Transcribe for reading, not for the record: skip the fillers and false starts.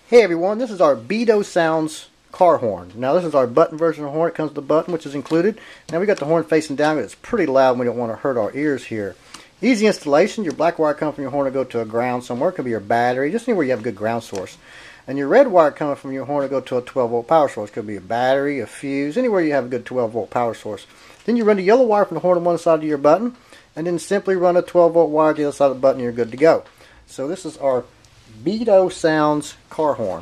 Hey everyone, this is our Beedo Sounds car horn. Now this is our button version of the horn. It comes with the button, which is included. Now we got the horn facing down, but it's pretty loud and we don't want to hurt our ears here. Easy installation. Your black wire coming from your horn to go to a ground somewhere. It could be your battery, just anywhere you have a good ground source. And your red wire coming from your horn to go to a 12-volt power source. It could be a battery, a fuse, anywhere you have a good 12-volt power source. Then you run the yellow wire from the horn on one side of your button, and then simply run a 12-volt wire to the other side of the button and you're good to go. So this is our Beedo Sounds car horn.